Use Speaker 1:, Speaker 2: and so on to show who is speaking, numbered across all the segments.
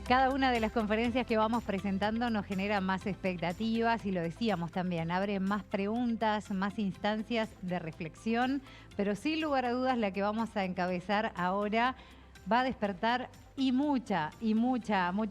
Speaker 1: Cada una de las conferencias que vamos presentando nos genera más expectativas y lo decíamos también, abre más preguntas, más instancias de reflexión, pero sin lugar a dudas la que vamos a encabezar ahora va a despertar mucha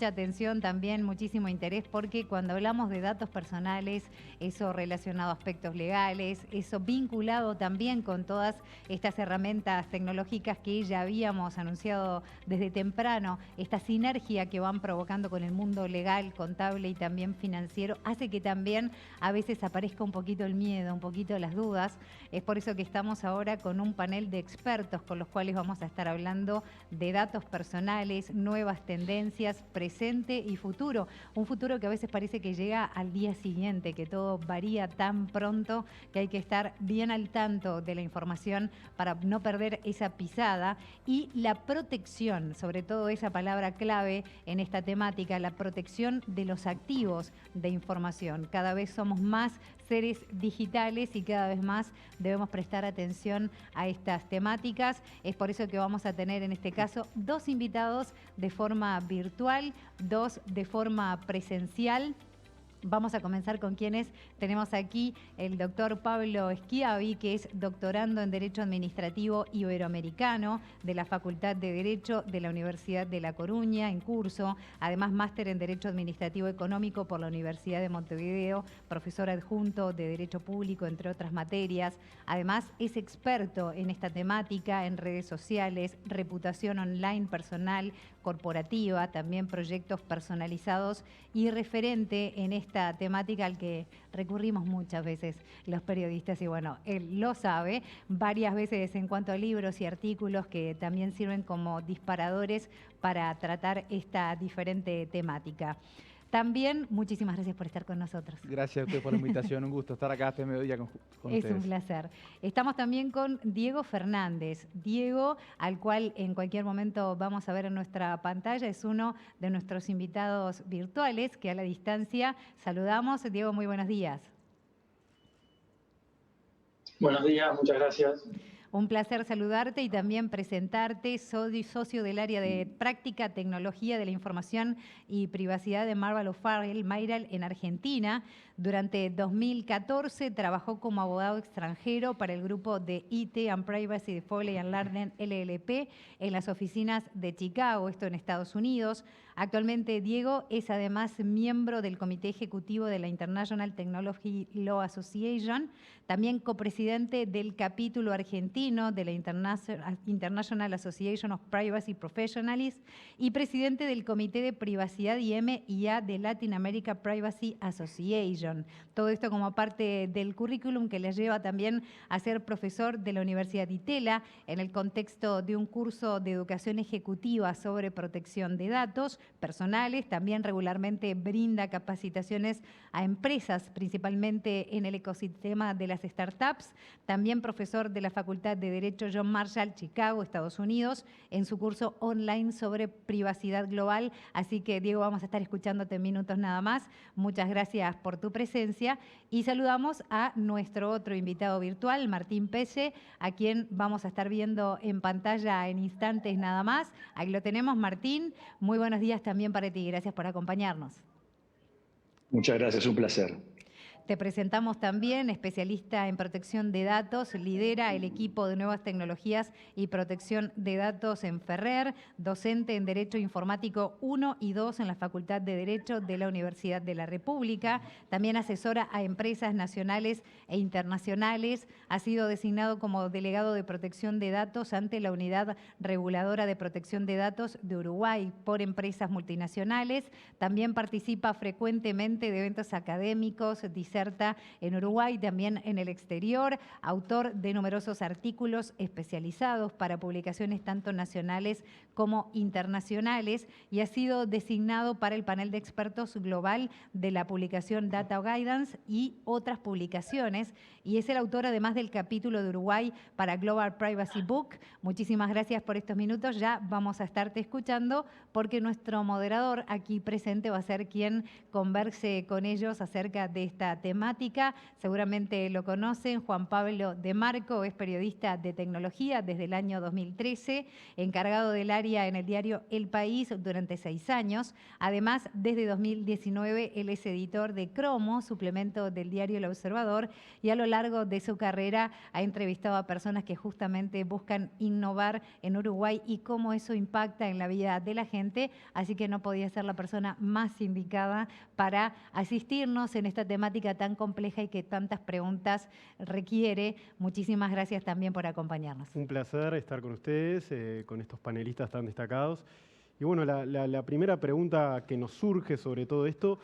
Speaker 1: atención también, muchísimo interés, porque cuando hablamos de datos personales, eso relacionado a aspectos legales, eso vinculado también con todas estas herramientas tecnológicas que ya habíamos anunciado desde temprano, esta sinergia que van provocando con el mundo legal, contable y también financiero, hace que también a veces aparezca un poquito el miedo, un poquito las dudas. Es por eso que estamos ahora con un panel de expertos con los cuales vamos a estar hablando de datos personales, nuevas tendencias, presente y futuro. Un futuro que a veces parece que llega al día siguiente, que todo varía tan pronto que hay que estar bien al tanto de la información para no perder esa pisada. Y la protección, sobre todo esa palabra clave en esta temática, la protección de los activos de información. Cada vez somos más seres digitales y cada vez más debemos prestar atención a estas temáticas. Es por eso que vamos a tener en este caso dos invitados de forma virtual, dos de forma presencial. Vamos a comenzar con quienes tenemos aquí: el doctor Pablo Schiavi, que es doctorando en Derecho Administrativo Iberoamericano de la Facultad de Derecho de la Universidad de La Coruña, en curso. Además, máster en Derecho Administrativo Económico por la Universidad de Montevideo, profesor adjunto de Derecho Público, entre otras materias. Además, es experto en esta temática, en redes sociales, reputación online personal, corporativa, también proyectos personalizados y referente en esta temática al que recurrimos muchas veces los periodistas, y bueno, él lo sabe varias veces en cuanto a libros y artículos que también sirven como disparadores para tratar esta diferente temática. También, muchísimas gracias por estar con nosotros.
Speaker 2: Gracias a usted por la invitación, un gusto estar acá este mediodía con ustedes.
Speaker 1: Es un placer. Estamos también con Diego Fernández. Diego, al cual en cualquier momento vamos a ver en nuestra pantalla, es uno de nuestros invitados virtuales que a la distancia saludamos. Diego, muy buenos días.
Speaker 3: Buenos días, muchas gracias.
Speaker 1: Un placer saludarte y también presentarte. Soy socio del área de práctica, tecnología de la información y privacidad de Marval O'Farrell, Mayral, en Argentina. Durante 2014 trabajó como abogado extranjero para el grupo de IT and Privacy de Foley and Lardner LLP en las oficinas de Chicago, esto en Estados Unidos. Actualmente Diego es además miembro del comité ejecutivo de la International Technology Law Association, también copresidente del capítulo argentino de la International Association of Privacy Professionals y presidente del comité de privacidad IM&A de Latin America Privacy Association. Todo esto como parte del currículum que les lleva también a ser profesor de la Universidad de Itela en el contexto de un curso de educación ejecutiva sobre protección de datos personales. También regularmente brinda capacitaciones a empresas, principalmente en el ecosistema de las startups. También profesor de la Facultad de Derecho John Marshall, Chicago, Estados Unidos, en su curso online sobre privacidad global. Así que, Diego, vamos a estar escuchándote en minutos nada más. Muchas gracias por tu presencia. Y saludamos a nuestro otro invitado virtual, Martín Pelle, a quien vamos a estar viendo en pantalla en instantes nada más. Ahí lo tenemos, Martín. Muy buenos días también para ti. Gracias por acompañarnos.
Speaker 3: Muchas gracias, un placer.
Speaker 1: Te presentamos también, especialista en protección de datos, lidera el equipo de nuevas tecnologías y protección de datos en Ferrer, docente en Derecho Informático 1 y 2 en la Facultad de Derecho de la Universidad de la República, también asesora a empresas nacionales e internacionales, ha sido designado como delegado de protección de datos ante la Unidad Reguladora de Protección de Datos de Uruguay por empresas multinacionales, también participa frecuentemente de eventos académicos, diserta en Uruguay, también en el exterior, autor de numerosos artículos especializados para publicaciones tanto nacionales como internacionales y ha sido designado para el panel de expertos global de la publicación Data Guidance y otras publicaciones, y es el autor además del capítulo de Uruguay para Global Privacy Book. Muchísimas gracias por estos minutos. Ya vamos a estarte escuchando porque nuestro moderador aquí presente va a ser quien converse con ellos acerca de esta temática. Seguramente lo conocen, Juan Pablo De Marco es periodista de tecnología desde el año 2013, encargado del área en el diario El País durante 6 años. Además, desde 2019 él es editor de Cromo, suplemento del diario El Observador, y a lo largo de su carrera ha entrevistado a personas que justamente buscan innovar en Uruguay y cómo eso impacta en la vida de la gente, así que no podía ser la persona más indicada para asistirnos en esta temática tan compleja y que tantas preguntas requiere. Muchísimas gracias también por acompañarnos.
Speaker 4: Un placer estar con ustedes, con estos panelistas tan destacados. Y bueno, la primera pregunta que nos surge sobre todo esto,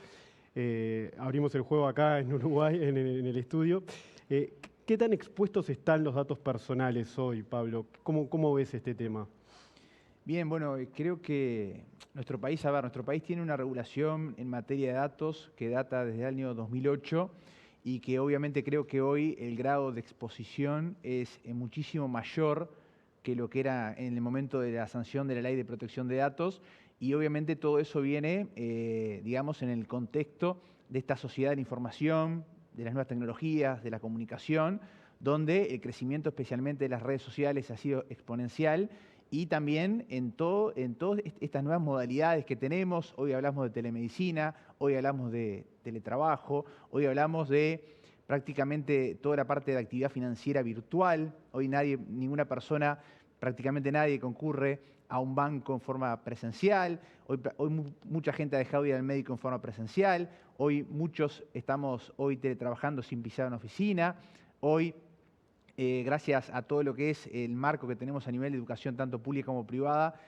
Speaker 4: abrimos el juego acá en Uruguay, en el estudio. ¿Qué tan expuestos están los datos personales hoy, Pablo? ¿Cómo ves este tema?
Speaker 2: Bien, bueno, creo que nuestro país tiene una regulación en materia de datos que data desde el año 2008 y que obviamente creo que hoy el grado de exposición es muchísimo mayor que lo que era en el momento de la sanción de la Ley de Protección de Datos, y obviamente todo eso viene, digamos, en el contexto de esta sociedad de la información, de las nuevas tecnologías, de la comunicación, donde el crecimiento especialmente de las redes sociales ha sido exponencial, y también en todas estas nuevas modalidades que tenemos. Hoy hablamos de telemedicina, hoy hablamos de teletrabajo, hoy hablamos de prácticamente toda la parte de actividad financiera virtual. Hoy ninguna persona, prácticamente nadie concurre a un banco en forma presencial. Hoy mucha gente ha dejado de ir al médico en forma presencial. Hoy muchos estamos teletrabajando sin pisar una oficina. Hoy, gracias a todo lo que es el marco que tenemos a nivel de educación, tanto pública como privada,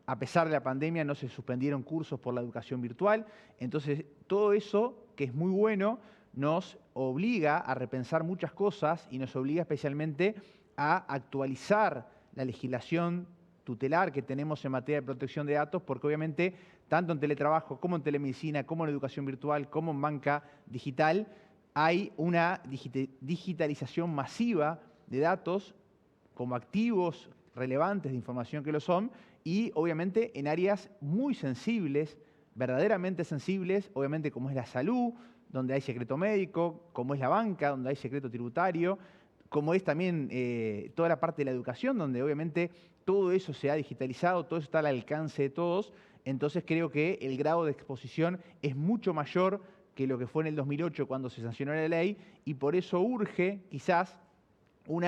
Speaker 2: a pesar de la pandemia no se suspendieron cursos por la educación virtual. Entonces, todo eso, que es muy bueno, nos obliga a repensar muchas cosas y nos obliga especialmente a actualizar la legislación tutelar que tenemos en materia de protección de datos, porque obviamente tanto en teletrabajo como en telemedicina, como en educación virtual, como en banca digital, hay una digitalización masiva de datos como activos relevantes de información que lo son, y obviamente en áreas muy sensibles, verdaderamente sensibles, obviamente como es la salud, donde hay secreto médico, como es la banca, donde hay secreto tributario, como es también toda la parte de la educación, donde obviamente todo eso se ha digitalizado, todo eso está al alcance de todos. Entonces creo que el grado de exposición es mucho mayor que lo que fue en el 2008 cuando se sancionó la ley, y por eso urge quizás un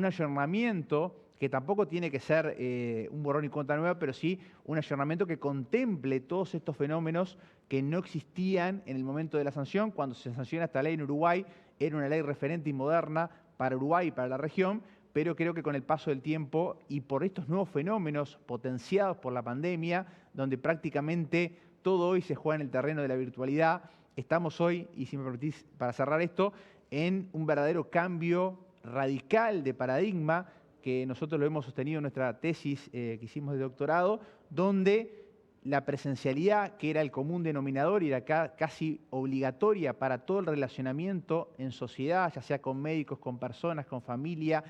Speaker 2: ayornamiento que tampoco tiene que ser un borrón y cuenta nueva, pero sí un ayornamiento que contemple todos estos fenómenos que no existían en el momento de la sanción. Cuando se sanciona esta ley en Uruguay, era una ley referente y moderna para Uruguay y para la región, pero creo que con el paso del tiempo y por estos nuevos fenómenos potenciados por la pandemia, donde prácticamente todo hoy se juega en el terreno de la virtualidad, estamos hoy, y si me permitís para cerrar esto, en un verdadero cambio radical de paradigma, que nosotros lo hemos sostenido en nuestra tesis que hicimos de doctorado, donde la presencialidad, que era el común denominador y era casi obligatoria para todo el relacionamiento en sociedad, ya sea con médicos, con personas, con familia,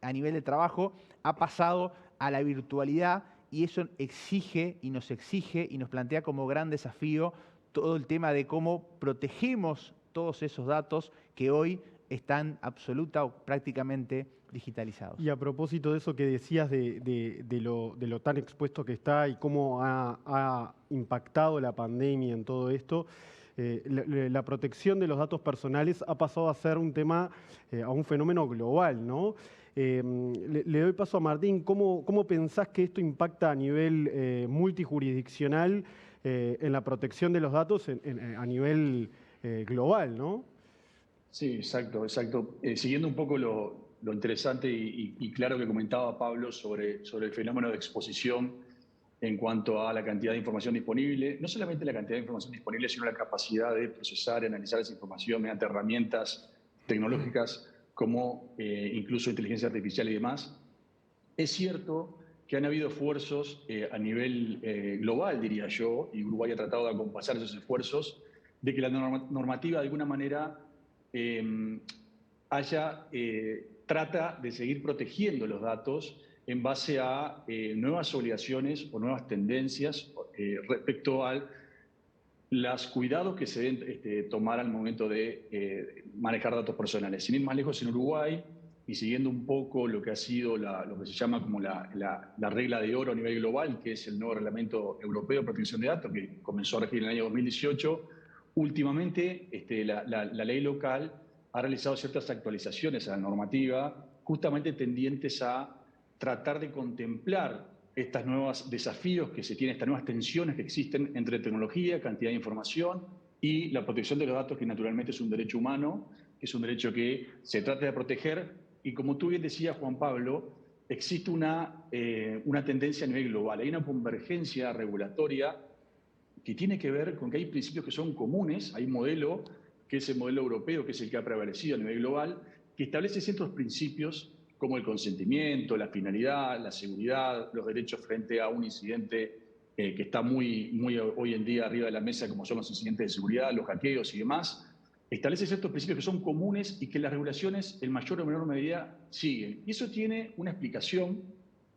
Speaker 2: a nivel de trabajo, ha pasado a la virtualidad, y eso exige y nos plantea como gran desafío todo el tema de cómo protegemos todos esos datos que hoy están absoluta o prácticamente digitalizados.
Speaker 4: Y a propósito de eso que decías de lo tan expuesto que está y cómo ha impactado la pandemia en todo esto, la protección de los datos personales ha pasado a ser un tema, a un fenómeno global, ¿no? Le doy paso a Martín. ¿Cómo pensás que esto impacta a nivel multijurisdiccional en la protección de los datos a nivel global, ¿no?
Speaker 3: Sí, exacto. Siguiendo un poco lo interesante y claro que comentaba Pablo sobre el fenómeno de exposición en cuanto a la cantidad de información disponible, no solamente la cantidad de información disponible, sino la capacidad de procesar y analizar esa información mediante herramientas tecnológicas como incluso inteligencia artificial y demás. Es cierto que han habido esfuerzos a nivel global, diría yo, y Uruguay ha tratado de acompasar esos esfuerzos, de que la normativa de alguna manera trata de seguir protegiendo los datos en base a nuevas obligaciones o nuevas tendencias respecto al los cuidados que se deben tomar al momento de manejar datos personales. Sin ir más lejos, en Uruguay, y siguiendo un poco lo que ha sido lo que se llama como la regla de oro a nivel global, que es el nuevo Reglamento Europeo de Protección de Datos, que comenzó a regir en el año 2018, últimamente la ley local ha realizado ciertas actualizaciones a la normativa, justamente tendientes a tratar de contemplar estos nuevos desafíos que se tienen, estas nuevas tensiones que existen entre tecnología, cantidad de información y la protección de los datos, que naturalmente es un derecho humano, que es un derecho que se trata de proteger. Y como tú bien decías, Juan Pablo, existe una tendencia a nivel global. Hay una convergencia regulatoria que tiene que ver con que hay principios que son comunes. Hay un modelo, que es el modelo europeo, que es el que ha prevalecido a nivel global, que establece ciertos principios como el consentimiento, la finalidad, la seguridad, los derechos frente a un incidente que está muy hoy en día arriba de la mesa, como son los incidentes de seguridad, los hackeos y demás. Establece ciertos principios que son comunes y que las regulaciones, en mayor o menor medida, siguen. Y eso tiene una explicación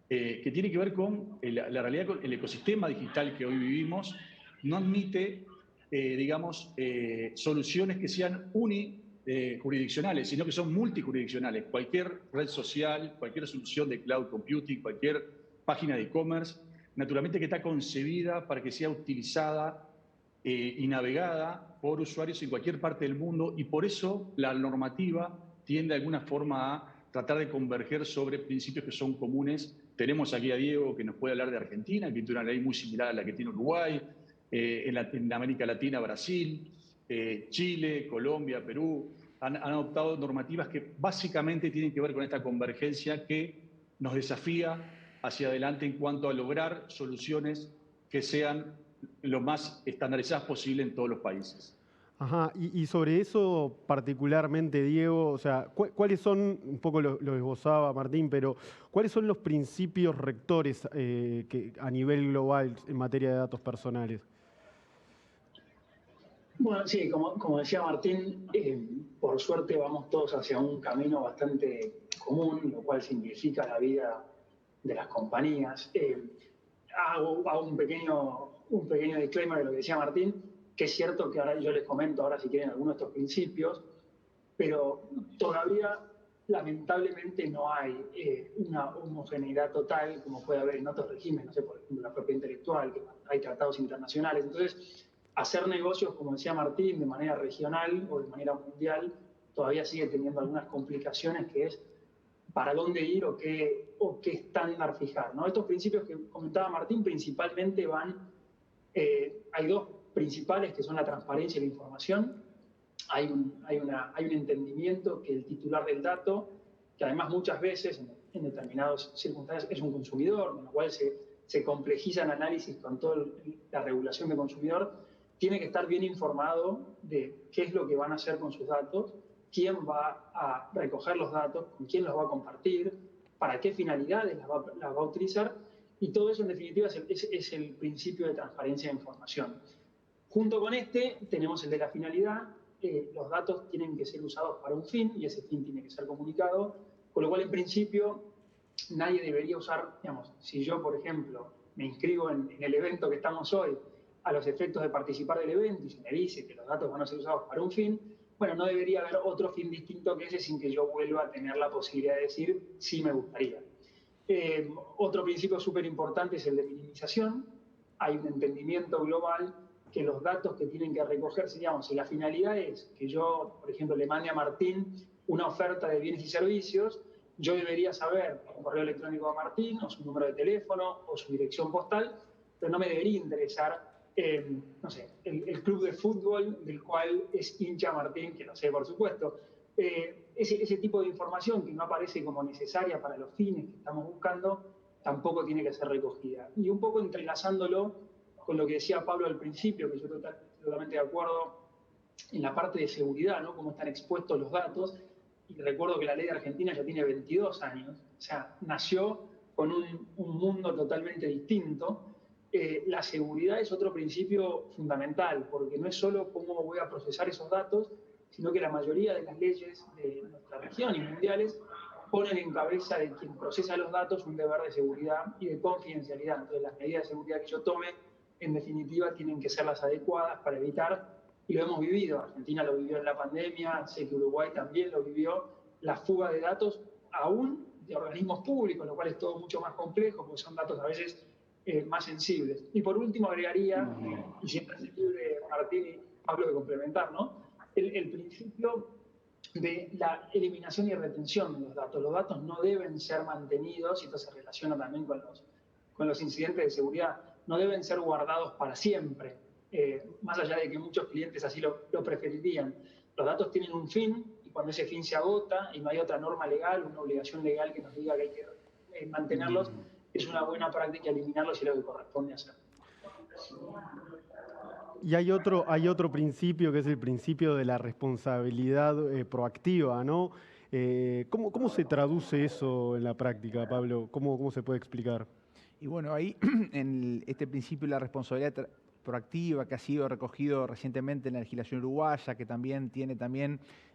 Speaker 3: que tiene que ver con la realidad, con el ecosistema digital que hoy vivimos. No admite, soluciones que sean unijurisdiccionales, sino que son multijurisdiccionales. Cualquier red social, cualquier solución de cloud computing, cualquier página de e-commerce, naturalmente que está concebida para que sea utilizada y navegada por usuarios en cualquier parte del mundo, y por eso la normativa tiende de alguna forma a tratar de converger sobre principios que son comunes. Tenemos aquí a Diego, que nos puede hablar de Argentina, que tiene una ley muy similar a la que tiene Uruguay, en América Latina, Brasil, Chile, Colombia, Perú, han adoptado normativas que básicamente tienen que ver con esta convergencia que nos desafía hacia adelante en cuanto a lograr soluciones que sean lo más estandarizadas posible en todos los países.
Speaker 4: Ajá, y sobre eso particularmente, Diego, o sea, ¿cuáles son, un poco lo esbozaba Martín, pero cuáles son los principios rectores que a nivel global en materia de datos personales?
Speaker 5: Bueno, sí, como decía Martín, por suerte vamos todos hacia un camino bastante común, lo cual simplifica la vida de las compañías. Hago un pequeño disclaimer de lo que decía Martín, que es cierto que ahora yo les comento ahora si quieren algunos de estos principios, pero todavía lamentablemente no hay una homogeneidad total como puede haber en otros regímenes, no sé, por ejemplo, la propiedad intelectual, que hay tratados internacionales. Entonces, hacer negocios, como decía Martín, de manera regional o de manera mundial, todavía sigue teniendo algunas complicaciones, que es para dónde ir o qué estándar fijar, ¿no? Estos principios que comentaba Martín principalmente hay dos principales, que son la transparencia y la información. Hay un entendimiento que el titular del dato, que además muchas veces en determinadas circunstancias es un consumidor, con lo cual se complejiza el análisis con toda la regulación de consumidor, tiene que estar bien informado de qué es lo que van a hacer con sus datos, quién va a recoger los datos, con quién los va a compartir, para qué finalidades las va a utilizar, y todo eso en definitiva es el principio de transparencia de información. Junto con este tenemos el de la finalidad. Los datos tienen que ser usados para un fin y ese fin tiene que ser comunicado, con lo cual en principio nadie debería usar, digamos, si yo por ejemplo me inscribo en el evento que estamos hoy a los efectos de participar del evento y se me dice que los datos van a ser usados para un fin, bueno, no debería haber otro fin distinto que ese sin que yo vuelva a tener la posibilidad de decir sí me gustaría. Otro principio súper importante es el de minimización. Hay un entendimiento global que los datos que tienen que recogerse, digamos, si la finalidad es que yo, por ejemplo, le mande a Martín una oferta de bienes y servicios, yo debería saber un correo electrónico de Martín, o su número de teléfono, o su dirección postal, pero no me debería interesar, no sé, el club de fútbol del cual es hincha Martín, que lo sé, por supuesto. Ese tipo de información que no aparece como necesaria para los fines que estamos buscando, tampoco tiene que ser recogida. Y un poco entrelazándolo con lo que decía Pablo al principio, que yo estoy totalmente de acuerdo en la parte de seguridad, ¿no? Cómo están expuestos los datos. Y recuerdo que la ley de Argentina ya tiene 22 años, o sea, nació con un mundo totalmente distinto. La seguridad es otro principio fundamental, porque no es solo cómo voy a procesar esos datos, sino que la mayoría de las leyes de nuestra región y mundiales ponen en cabeza de quien procesa los datos un deber de seguridad y de confidencialidad. Entonces, las medidas de seguridad que yo tome en definitiva, tienen que ser las adecuadas para evitar, y lo hemos vivido, Argentina lo vivió en la pandemia, sé que Uruguay también lo vivió, la fuga de datos, aún de organismos públicos, lo cual es todo mucho más complejo, porque son datos a veces más sensibles. Y por último agregaría, y siempre es libre Martín y Pablo de complementar, ¿no? El principio de la eliminación y retención de los datos. Los datos no deben ser mantenidos, y esto se relaciona también con los incidentes de seguridad, no deben ser guardados para siempre, más allá de que muchos clientes así lo preferirían. Los datos tienen un fin, y cuando ese fin se agota y no hay otra norma legal, una obligación legal que nos diga que hay que mantenerlos, es una buena práctica eliminarlos y es lo que corresponde hacer.
Speaker 4: Y hay otro principio que es el principio de la responsabilidad proactiva, ¿no? ¿Cómo se traduce eso en la práctica, Pablo? ¿Cómo se puede explicar?
Speaker 2: Y bueno, ahí en este principio de la responsabilidad proactiva que ha sido recogido recientemente en la legislación uruguaya, que también tiene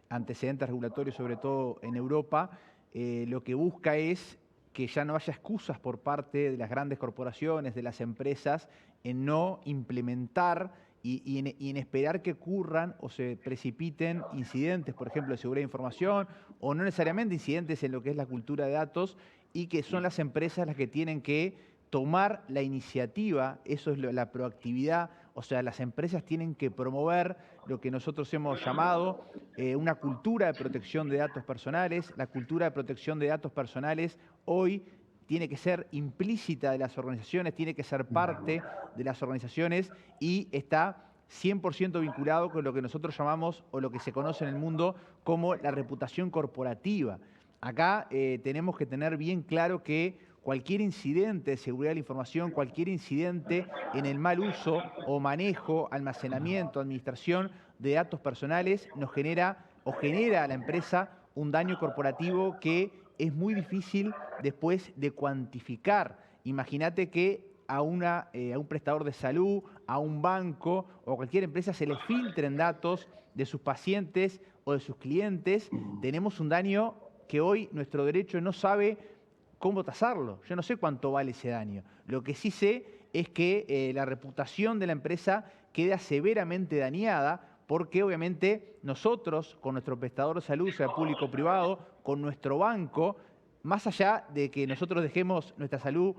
Speaker 2: antecedentes regulatorios, sobre todo en Europa, lo que busca es que ya no haya excusas por parte de las grandes corporaciones, de las empresas, en no implementar y en esperar que ocurran o se precipiten incidentes, por ejemplo, de seguridad de información, o no necesariamente incidentes en lo que es la cultura de datos, y que son las empresas las que tienen que tomar la iniciativa. Eso es la proactividad. O sea, las empresas tienen que promover lo que nosotros hemos llamado una cultura de protección de datos personales. La cultura de protección de datos personales hoy tiene que ser implícita de las organizaciones, tiene que ser parte de las organizaciones, y está 100% vinculado con lo que nosotros llamamos, o lo que se conoce en el mundo como la reputación corporativa. Acá tenemos que tener bien claro que cualquier incidente de seguridad de la información, cualquier incidente en el mal uso o manejo, almacenamiento, administración de datos personales nos genera a la empresa un daño corporativo que es muy difícil después de cuantificar. Imagínate que a un prestador de salud, a un banco o a cualquier empresa se le filtren datos de sus pacientes o de sus clientes. Tenemos un daño que hoy nuestro derecho no sabe cómo tasarlo. Yo no sé cuánto vale ese daño. Lo que sí sé es que la reputación de la empresa queda severamente dañada, porque obviamente nosotros, con nuestro prestador de salud, sea público o privado, con nuestro banco, más allá de que nosotros dejemos nuestra salud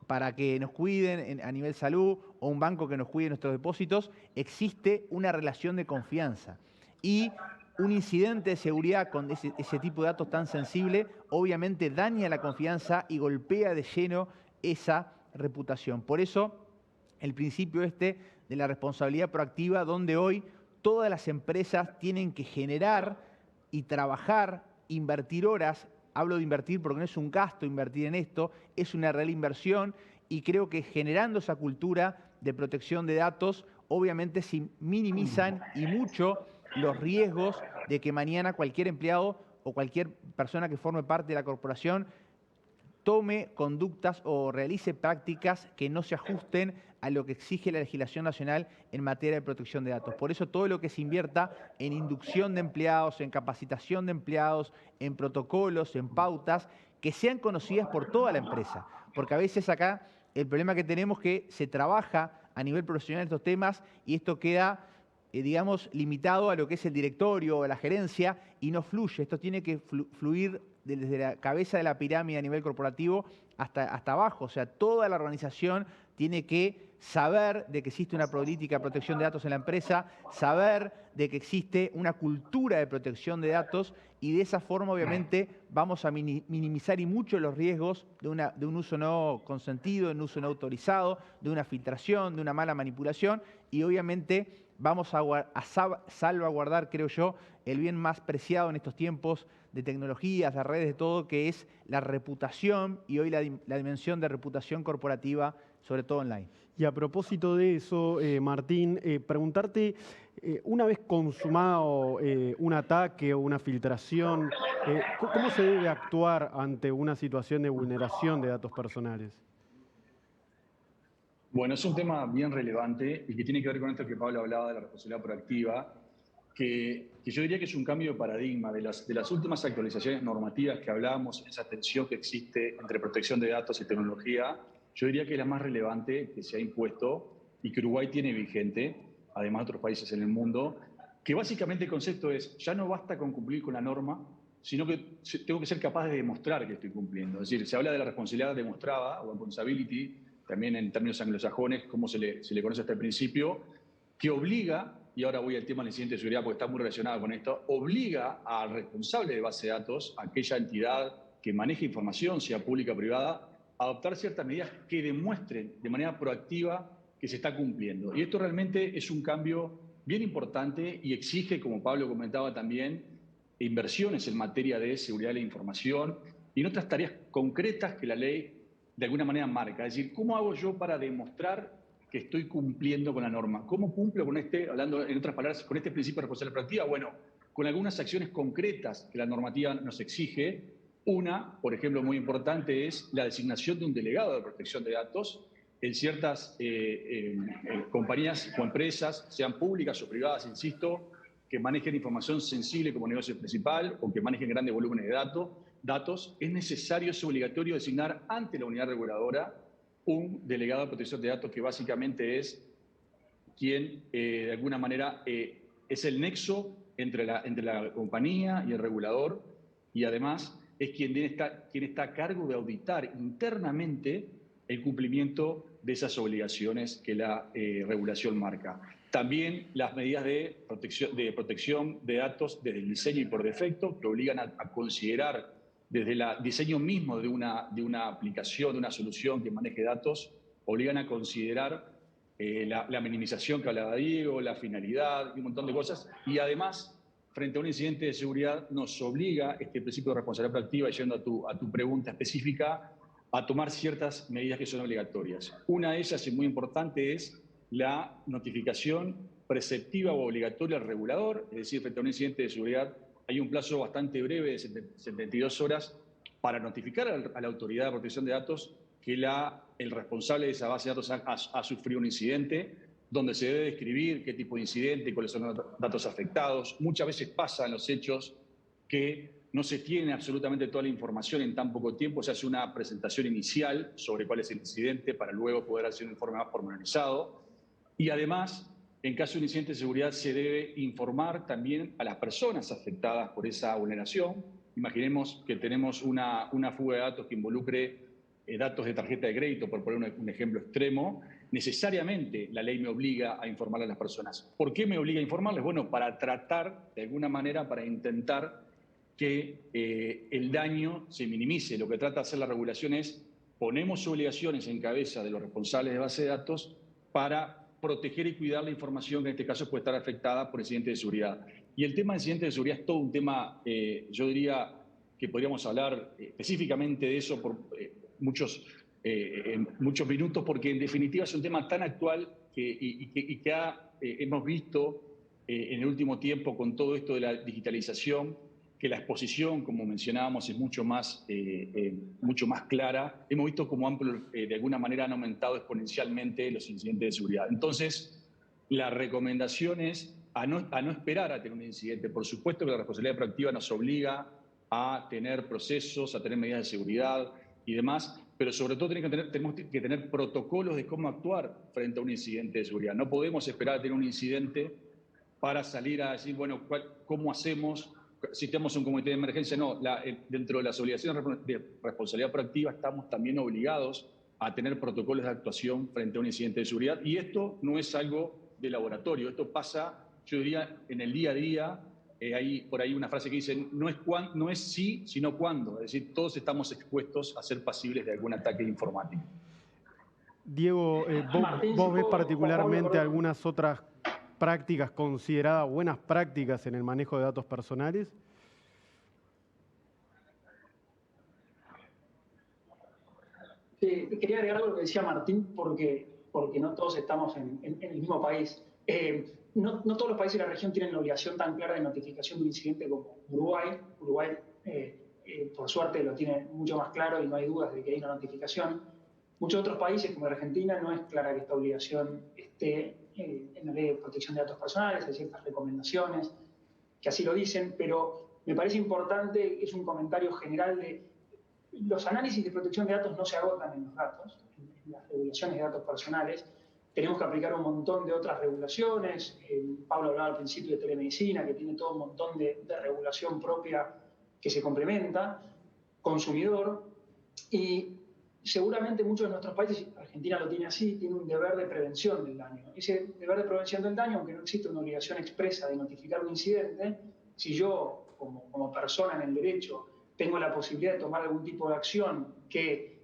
Speaker 2: para que nos cuiden a nivel salud, o un banco que nos cuide nuestros depósitos, existe una relación de confianza. Y un incidente de seguridad con ese tipo de datos tan sensible, obviamente daña la confianza y golpea de lleno esa reputación. Por eso, el principio de la responsabilidad proactiva, donde hoy todas las empresas tienen que generar y trabajar, invertir horas. Hablo de invertir porque no es un gasto invertir en esto, es una real inversión, y creo que generando esa cultura de protección de datos, obviamente se minimizan y mucho los riesgos de que mañana cualquier empleado o cualquier persona que forme parte de la corporación tome conductas o realice prácticas que no se ajusten a lo que exige la legislación nacional en materia de protección de datos. Por eso todo lo que se invierta en inducción de empleados, en capacitación de empleados, en protocolos, en pautas, que sean conocidas por toda la empresa. Porque a veces acá el problema que tenemos es que se trabaja a nivel profesional estos temas y esto queda, digamos, limitado a lo que es el directorio o la gerencia y no fluye. Esto tiene que fluir desde la cabeza de la pirámide a nivel corporativo hasta abajo. O sea, toda la organización tiene que saber de que existe una política de protección de datos en la empresa, saber de que existe una cultura de protección de datos, y de esa forma obviamente vamos a minimizar y mucho los riesgos de un uso no consentido, de un uso no autorizado, de una filtración, de una mala manipulación, y obviamente vamos a salvaguardar, creo yo, el bien más preciado en estos tiempos de tecnologías, de redes, de todo, que es la reputación, y hoy la dimensión de reputación corporativa, sobre todo online.
Speaker 4: Y a propósito de eso, Martín, preguntarte, una vez consumado un ataque o una filtración, ¿cómo se debe actuar ante una situación de vulneración de datos personales?
Speaker 3: Bueno, es un tema bien relevante y que tiene que ver con esto que Pablo hablaba de la responsabilidad proactiva, que yo diría que es un cambio de paradigma de las últimas actualizaciones normativas que hablamos, esa tensión que existe entre protección de datos y tecnología. Yo diría que es la más relevante que se ha impuesto y que Uruguay tiene vigente, además de otros países en el mundo, que básicamente el concepto es, ya no basta con cumplir con la norma, sino que tengo que ser capaz de demostrar que estoy cumpliendo. Es decir, se habla de la responsabilidad demostrada, o accountability, también en términos anglosajones, como se le conoce hasta el principio, que obliga, y ahora voy al tema del incidente de seguridad porque está muy relacionado con esto, obliga al responsable de base de datos, a aquella entidad que maneje información, sea pública o privada, a adoptar ciertas medidas que demuestren de manera proactiva que se está cumpliendo. Y esto realmente es un cambio bien importante y exige, como Pablo comentaba también, inversiones en materia de seguridad de la información y en otras tareas concretas que la ley de alguna manera marca. Es decir, ¿cómo hago yo para demostrar que estoy cumpliendo con la norma? ¿Cómo cumplo con hablando en otras palabras, con este principio de responsabilidad proactiva? Bueno, con algunas acciones concretas que la normativa nos exige. Una, por ejemplo, muy importante es la designación de un delegado de protección de datos en ciertas compañías o empresas, sean públicas o privadas, insisto, que manejen información sensible como negocio principal o que manejen grandes volúmenes de datos, es necesario, es obligatorio designar ante la unidad reguladora un delegado de protección de datos que básicamente es quien, de alguna manera, es el nexo entre la compañía y el regulador y además es quien está a cargo de auditar internamente el cumplimiento de esas obligaciones que la regulación marca. También las medidas de protección de datos desde el diseño y por defecto, que obligan a considerar desde el diseño mismo de una aplicación, de una solución que maneje datos, obligan a considerar la minimización que hablaba Diego, la finalidad y un montón de cosas. Y además, frente a un incidente de seguridad, nos obliga este principio de responsabilidad proactiva, yendo a tu pregunta específica, a tomar ciertas medidas que son obligatorias. Una de ellas, y muy importante, es la notificación preceptiva o obligatoria al regulador, es decir, frente a un incidente de seguridad hay un plazo bastante breve de 72 horas para notificar a la autoridad de protección de datos que el responsable de esa base de datos ha sufrido un incidente, donde se debe describir qué tipo de incidente, cuáles son los datos afectados. Muchas veces pasa en los hechos que no se tiene absolutamente toda la información en tan poco tiempo, se hace una presentación inicial sobre cuál es el incidente para luego poder hacer un informe más pormenorizado. Y además, en caso de un incidente de seguridad, se debe informar también a las personas afectadas por esa vulneración. Imaginemos que tenemos una fuga de datos que involucre datos de tarjeta de crédito, por poner un ejemplo extremo. Necesariamente la ley me obliga a informarle a las personas. ¿Por qué me obliga a informarles? Bueno, para tratar, de alguna manera, para intentar que el daño se minimice. Lo que trata de hacer la regulación es ponemos obligaciones en cabeza de los responsables de base de datos para proteger y cuidar la información que en este caso puede estar afectada por incidentes de seguridad. Y el tema de incidentes de seguridad es todo un tema, yo diría que podríamos hablar específicamente de eso por muchos minutos, porque en definitiva es un tema tan actual que hemos visto en el último tiempo con todo esto de la digitalización, que la exposición, como mencionábamos, es mucho más clara. Hemos visto cómo de alguna manera han aumentado exponencialmente los incidentes de seguridad. Entonces, la recomendación es a no esperar a tener un incidente. Por supuesto que la responsabilidad proactiva nos obliga a tener procesos, a tener medidas de seguridad y demás, pero sobre todo tenemos que tener protocolos de cómo actuar frente a un incidente de seguridad. No podemos esperar a tener un incidente para salir a decir, bueno, ¿cómo hacemos? Si tenemos un comité de emergencia, no. Dentro de las obligaciones de responsabilidad proactiva estamos también obligados a tener protocolos de actuación frente a un incidente de seguridad. Y esto no es algo de laboratorio, esto pasa, yo diría, en el día a día. Hay por ahí una frase que dice, no es sí, sino cuándo. Es decir, todos estamos expuestos a ser pasibles de algún ataque informático.
Speaker 4: Diego, ¿vos ves particularmente algunas otras prácticas consideradas buenas prácticas en el manejo de datos personales?
Speaker 5: Sí, quería agregar algo que decía Martín, porque no todos estamos en el mismo país. No todos los países de la región tienen la obligación tan clara de notificación de un incidente como Uruguay. Uruguay, por suerte, lo tiene mucho más claro y no hay dudas de que hay una notificación. Muchos otros países, como Argentina, no es clara que esta obligación esté en la ley de protección de datos personales. Hay ciertas recomendaciones que así lo dicen, pero me parece importante, es un comentario general de los análisis de protección de datos no se agotan en los datos, en las regulaciones de datos personales. tenemos que aplicar un montón de otras regulaciones. Pablo hablaba al principio de telemedicina, que tiene todo un montón de regulación propia que se complementa, consumidor, y seguramente muchos de nuestros países, Argentina lo tiene así, tiene un deber de prevención del daño. Ese deber de prevención del daño, aunque no existe una obligación expresa de notificar un incidente, si yo, como persona en el derecho, tengo la posibilidad de tomar algún tipo de acción que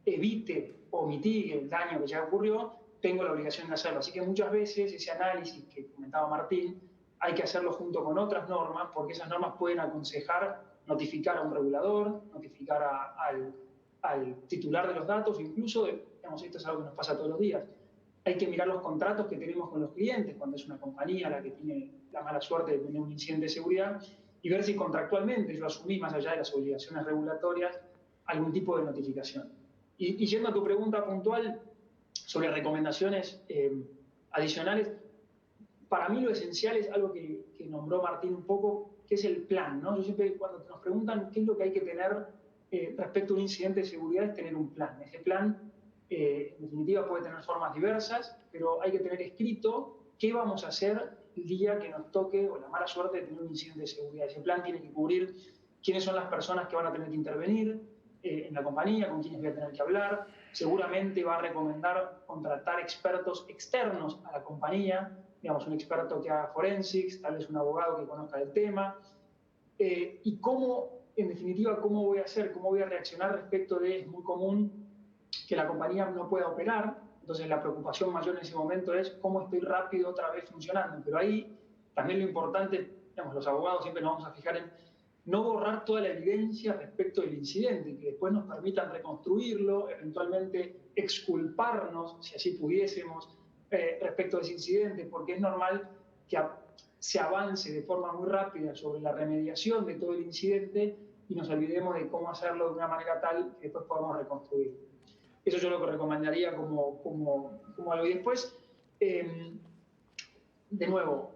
Speaker 5: evite o mitigue el daño que ya ocurrió, tengo la obligación de hacerlo. Así que muchas veces ese análisis que comentaba Martín, hay que hacerlo junto con otras normas, porque esas normas pueden aconsejar notificar a un regulador, notificar al titular de los datos, incluso, digamos, esto es algo que nos pasa todos los días. Hay que mirar los contratos que tenemos con los clientes, cuando es una compañía la que tiene la mala suerte de tener un incidente de seguridad, y ver si contractualmente yo asumí, más allá de las obligaciones regulatorias, algún tipo de notificación. Y yendo a tu pregunta puntual sobre recomendaciones adicionales, para mí lo esencial es algo que nombró Martín un poco, que es el plan, ¿no? Yo siempre, cuando nos preguntan qué es lo que hay que tener respecto a un incidente de seguridad, es tener un plan. Ese plan, en definitiva, puede tener formas diversas, pero hay que tener escrito qué vamos a hacer el día que nos toque o la mala suerte de tener un incidente de seguridad. Ese plan tiene que cubrir quiénes son las personas que van a tener que intervenir en la compañía, con quiénes voy a tener que hablar. Seguramente va a recomendar contratar expertos externos a la compañía, digamos, un experto que haga forensics, tal vez un abogado que conozca el tema, y cómo, en definitiva, cómo voy a hacer, cómo voy a reaccionar respecto de, es muy común que la compañía no pueda operar, entonces la preocupación mayor en ese momento es cómo estoy rápido otra vez funcionando, pero ahí también lo importante, digamos, los abogados siempre nos vamos a fijar en no borrar toda la evidencia respecto del incidente, que después nos permitan reconstruirlo, eventualmente exculparnos, si así pudiésemos, respecto de ese incidente, porque es normal que se avance de forma muy rápida sobre la remediación de todo el incidente y nos olvidemos de cómo hacerlo de una manera tal que después podamos reconstruir. Eso yo lo que recomendaría como algo. Y después, de nuevo,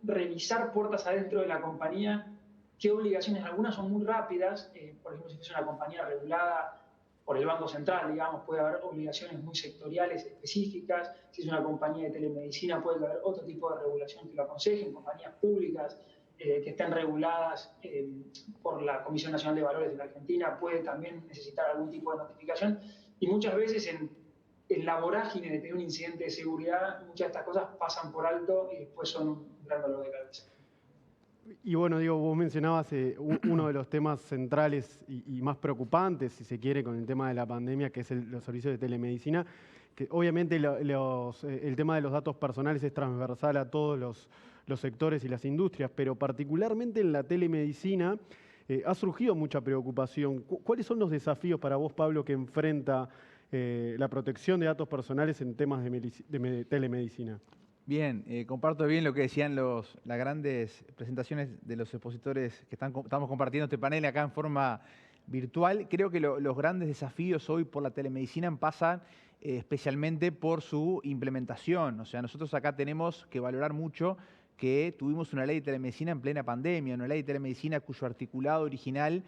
Speaker 5: revisar puertas adentro de la compañía, qué obligaciones, algunas son muy rápidas, por ejemplo, si es una compañía regulada por el Banco Central, digamos, puede haber obligaciones muy sectoriales específicas. Si es una compañía de telemedicina, puede haber otro tipo de regulación que lo aconsejen, compañías públicas que estén reguladas por la Comisión Nacional de Valores de la Argentina, puede también necesitar algún tipo de notificación. Y muchas veces en la vorágine de tener un incidente de seguridad, muchas de estas cosas pasan por alto y después son un gran dolor de cabeza.
Speaker 4: Y bueno, Diego, vos mencionabas uno de los temas centrales y más preocupantes, si se quiere, con el tema de la pandemia, que es los servicios de telemedicina, que obviamente el tema de los datos personales es transversal a todos los sectores y las industrias, pero particularmente en la telemedicina ha surgido mucha preocupación. ¿Cuáles son los desafíos para vos, Pablo, que enfrenta la protección de datos personales en temas de telemedicina?
Speaker 2: Bien, comparto bien lo que decían las grandes presentaciones de los expositores que estamos compartiendo este panel acá en forma virtual. Creo que los grandes desafíos hoy por la telemedicina pasan especialmente por su implementación. O sea, nosotros acá tenemos que valorar mucho que tuvimos una ley de telemedicina en plena pandemia, una ley de telemedicina cuyo articulado original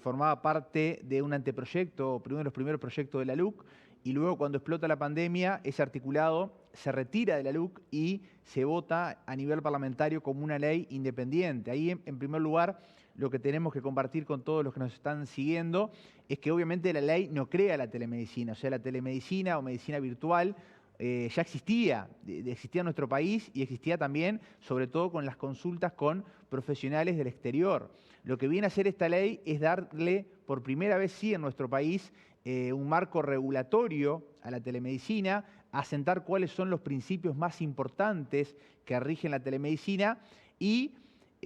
Speaker 2: formaba parte de un anteproyecto, uno de los primeros proyectos de la LUC, y luego cuando explota la pandemia, ese articulado se retira de la LUC y se vota a nivel parlamentario como una ley independiente. Ahí, en primer lugar, lo que tenemos que compartir con todos los que nos están siguiendo es que obviamente la ley no crea la telemedicina. O sea, la telemedicina o medicina virtual ya existía en nuestro país y existía también, sobre todo con las consultas con profesionales del exterior. Lo que viene a hacer esta ley es darle, por primera vez sí en nuestro país, un marco regulatorio a la telemedicina, asentar cuáles son los principios más importantes que rigen la telemedicina y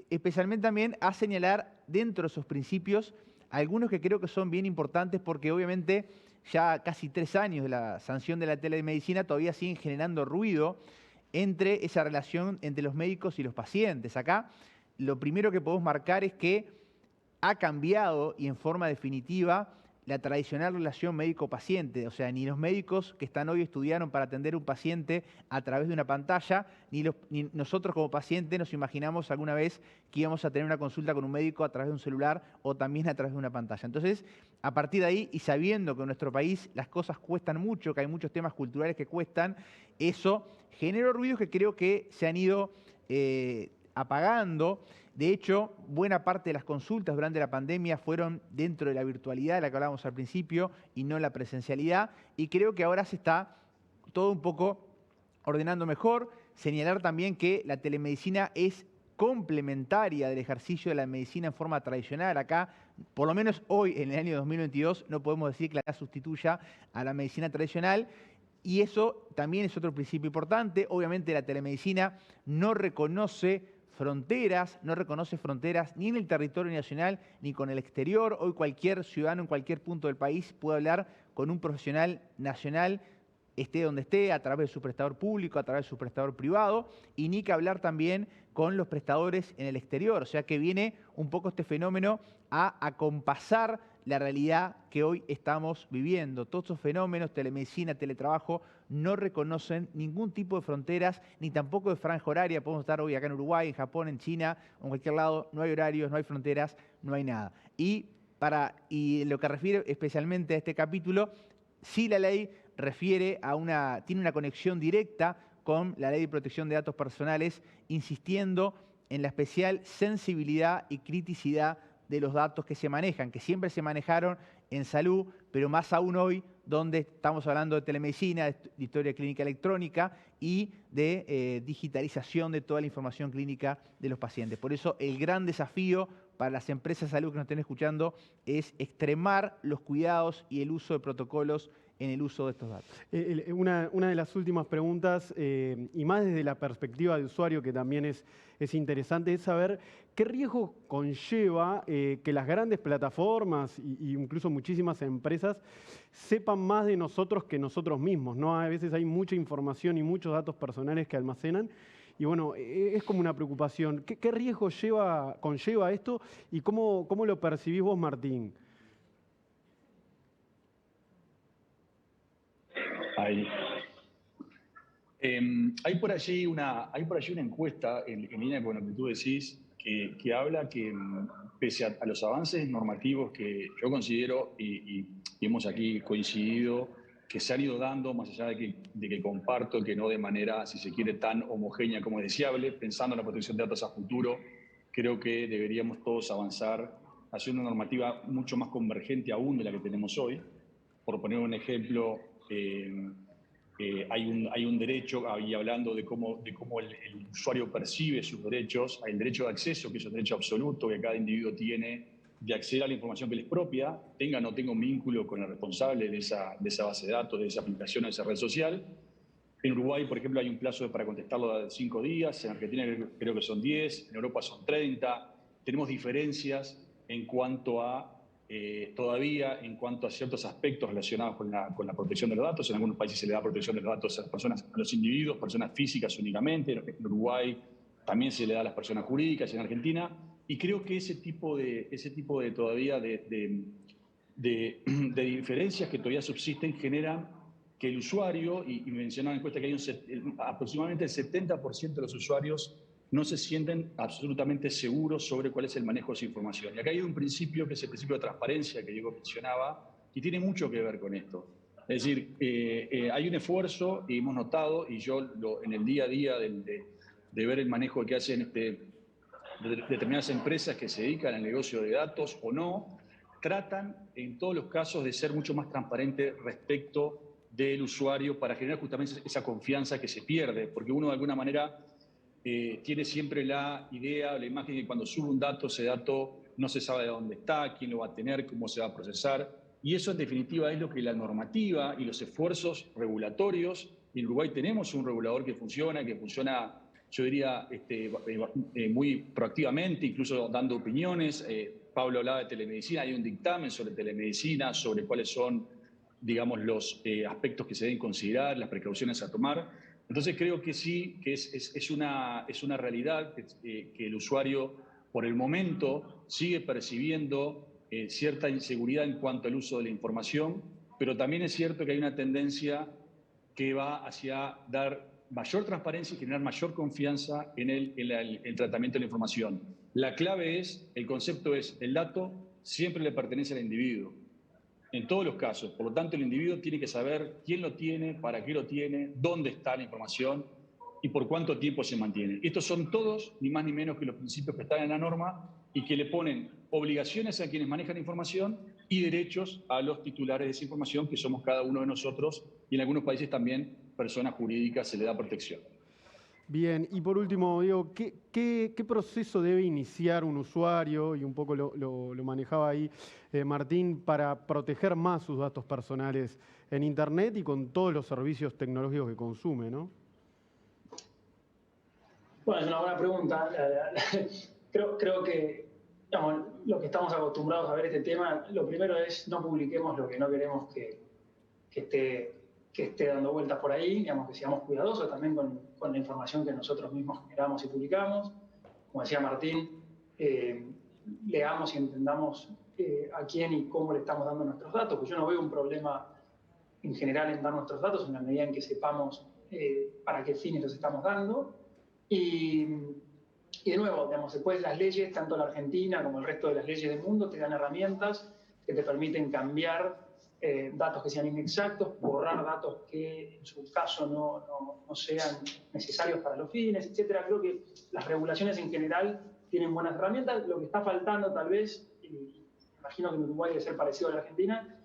Speaker 2: especialmente también a señalar dentro de esos principios algunos que creo que son bien importantes porque obviamente ya casi 3 años de la sanción de la telemedicina todavía siguen generando ruido entre esa relación entre los médicos y los pacientes. Acá lo primero que podemos marcar es que ha cambiado y en forma definitiva la tradicional relación médico-paciente. O sea, ni los médicos que están hoy estudiaron para atender a un paciente a través de una pantalla, ni nosotros como pacientes nos imaginamos alguna vez que íbamos a tener una consulta con un médico a través de un celular o también a través de una pantalla. Entonces, a partir de ahí, y sabiendo que en nuestro país las cosas cuestan mucho, que hay muchos temas culturales que cuestan, eso generó ruidos que creo que se han ido apagando. De hecho, buena parte de las consultas durante la pandemia fueron dentro de la virtualidad, de la que hablábamos al principio, y no en la presencialidad. Y creo que ahora se está todo un poco ordenando mejor. Señalar también que la telemedicina es complementaria del ejercicio de la medicina en forma tradicional. Acá, por lo menos hoy, en el año 2022, no podemos decir que la sustituya a la medicina tradicional. Y eso también es otro principio importante. Obviamente la telemedicina no reconoce fronteras ni en el territorio nacional ni con el exterior. Hoy cualquier ciudadano en cualquier punto del país puede hablar con un profesional nacional, esté donde esté, a través de su prestador público, a través de su prestador privado, y ni que hablar también con los prestadores en el exterior. O sea que viene un poco este fenómeno a acompasar la realidad que hoy estamos viviendo. Todos estos fenómenos, telemedicina, teletrabajo, no reconocen ningún tipo de fronteras, ni tampoco de franja horaria. Podemos estar hoy acá en Uruguay, en Japón, en China, o en cualquier lado. No hay horarios, no hay fronteras, no hay nada. Y en lo que refiere especialmente a este capítulo, sí la ley tiene una conexión directa con la Ley de Protección de Datos Personales, insistiendo en la especial sensibilidad y criticidad de los datos que se manejan, que siempre se manejaron en salud, pero más aún hoy, donde estamos hablando de telemedicina, de historia clínica electrónica y de digitalización de toda la información clínica de los pacientes. Por eso el gran desafío para las empresas de salud que nos estén escuchando es extremar los cuidados y el uso de protocolos en el uso de estos datos.
Speaker 4: Una de las últimas preguntas, y más desde la perspectiva de usuario, que también es interesante, es saber qué riesgo conlleva que las grandes plataformas e incluso muchísimas empresas sepan más de nosotros que nosotros mismos, ¿no? A veces hay mucha información y muchos datos personales que almacenan. Y bueno, es como una preocupación. ¿Qué riesgo conlleva esto y cómo lo percibís vos, Martín?
Speaker 3: Hay por allí una encuesta en línea con lo que tú decís que habla que pese a los avances normativos que yo considero y hemos aquí coincidido que se han ido dando, más allá de que comparto que no de manera, si se quiere, tan homogénea como es deseable, pensando en la protección de datos a futuro, creo que deberíamos todos avanzar hacia una normativa mucho más convergente aún de la que tenemos hoy. Por poner un ejemplo, hay un derecho, ahí hablando de cómo el usuario percibe sus derechos, hay el derecho de acceso, que es un derecho absoluto que cada individuo tiene de acceder a la información que les propia, tenga o no tenga un vínculo con el responsable de esa base de datos, de esa aplicación, de esa red social. En Uruguay, por ejemplo, hay un plazo para contestarlo de 5 días, en Argentina creo que son 10, en Europa son 30. Tenemos diferencias en cuanto a todavía en cuanto a ciertos aspectos relacionados con la protección de los datos. En algunos países se le da protección de los datos a las personas, a los individuos, personas físicas únicamente. En Uruguay también se le da a las personas jurídicas, en Argentina. Y creo que ese tipo de todavía de diferencias que todavía subsisten generan que el usuario, y mencionaba en la encuesta que hay aproximadamente el 70% de los usuarios no se sienten absolutamente seguros sobre cuál es el manejo de esa información. Y acá hay un principio que es el principio de transparencia que Diego mencionaba y tiene mucho que ver con esto. Es decir, hay un esfuerzo y hemos notado, y yo en el día a día de ver el manejo que hacen determinadas empresas que se dedican al negocio de datos o no, tratan en todos los casos de ser mucho más transparentes respecto del usuario para generar justamente esa confianza que se pierde, porque uno de alguna manera tiene siempre la idea, la imagen de que cuando sube un dato, ese dato no se sabe de dónde está, quién lo va a tener, cómo se va a procesar, y eso en definitiva es lo que la normativa y los esfuerzos regulatorios, y en Uruguay tenemos un regulador que funciona, yo diría, muy proactivamente, incluso dando opiniones. Pablo hablaba de telemedicina, hay un dictamen sobre telemedicina, sobre cuáles son, digamos, los aspectos que se deben considerar, las precauciones a tomar. Entonces creo que sí, que es una realidad que el usuario por el momento sigue percibiendo cierta inseguridad en cuanto al uso de la información, pero también es cierto que hay una tendencia que va hacia dar mayor transparencia y generar mayor confianza en el tratamiento de la información. La clave es, el concepto es, el dato siempre le pertenece al individuo, en todos los casos. Por lo tanto, el individuo tiene que saber quién lo tiene, para qué lo tiene, dónde está la información y por cuánto tiempo se mantiene. Estos son todos, ni más ni menos que los principios que están en la norma y que le ponen obligaciones a quienes manejan la información y derechos a los titulares de esa información, que somos cada uno de nosotros, y en algunos países también personas jurídicas se le da protección.
Speaker 4: Bien, y por último, Diego, ¿qué proceso debe iniciar un usuario, y un poco lo manejaba ahí Martín, para proteger más sus datos personales en Internet y con todos los servicios tecnológicos que consume, ¿no?
Speaker 5: Bueno, es una buena pregunta. Creo que, digamos, lo que estamos acostumbrados a ver este tema, lo primero es no publiquemos lo que no queremos que esté dando vueltas por ahí, digamos, que seamos cuidadosos también con la información que nosotros mismos generamos y publicamos. Como decía Martín, leamos y entendamos a quién y cómo le estamos dando nuestros datos, pues yo no veo un problema en general en dar nuestros datos en la medida en que sepamos para qué fines los estamos dando. Y de nuevo, digamos, después las leyes, tanto la Argentina como el resto de las leyes del mundo, te dan herramientas que te permiten cambiar datos que sean inexactos, borrar datos que en su caso no sean necesarios para los fines, etc. Creo que las regulaciones en general tienen buenas herramientas. Lo que está faltando tal vez, y imagino que en Uruguay debe ser parecido a la Argentina,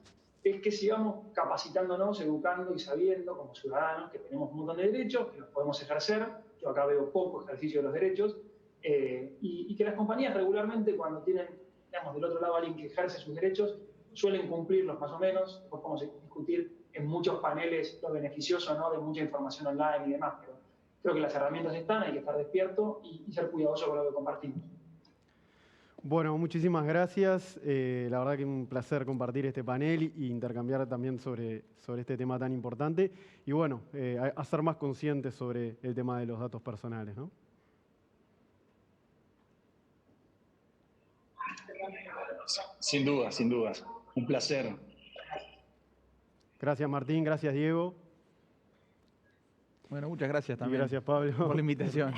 Speaker 5: es que sigamos capacitándonos, educando y sabiendo como ciudadanos que tenemos un montón de derechos, que los podemos ejercer. Yo acá veo poco ejercicio de los derechos, y que las compañías regularmente, cuando tienen, digamos, del otro lado alguien que ejerce sus derechos, suelen cumplirlos más o menos. Pues podemos discutir en muchos paneles lo beneficioso, ¿no?, de mucha información online y demás, pero creo que las herramientas están, hay que estar despierto y ser cuidadoso con lo que compartimos.
Speaker 4: Bueno, muchísimas gracias. La verdad que un placer compartir este panel e intercambiar también sobre este tema tan importante. Y bueno, a ser más conscientes sobre el tema de los datos personales, ¿no?
Speaker 3: Sin duda, sin duda. Un placer.
Speaker 4: Gracias, Martín. Gracias, Diego.
Speaker 2: Bueno, muchas gracias también.
Speaker 4: Y gracias, Pablo.
Speaker 2: Por la invitación.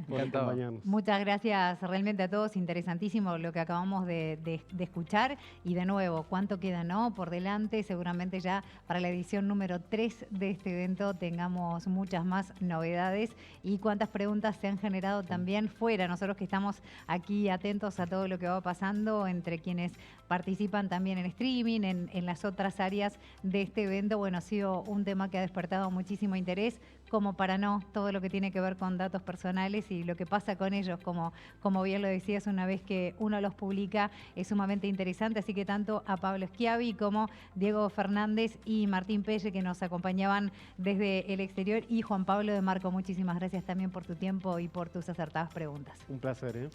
Speaker 4: Por acompañarnos.
Speaker 1: Muchas gracias realmente a todos. Interesantísimo lo que acabamos de escuchar. Y de nuevo, ¿cuánto queda, no? Por delante, seguramente ya para la edición número 3 de este evento tengamos muchas más novedades y cuántas preguntas se han generado también fuera. Nosotros que estamos aquí atentos a todo lo que va pasando entre quienes participan también en streaming, en las otras áreas de este evento. Bueno, ha sido un tema que ha despertado muchísimo interés, como para no, todo lo que tiene que ver con datos personales y lo que pasa con ellos, como bien lo decías, una vez que uno los publica, es sumamente interesante. Así que tanto a Pablo Schiavi como Diego Fernández y Martín Pelle, que nos acompañaban desde el exterior, y Juan Pablo de Marco, muchísimas gracias también por tu tiempo y por tus acertadas preguntas.
Speaker 4: Un placer, ¿eh?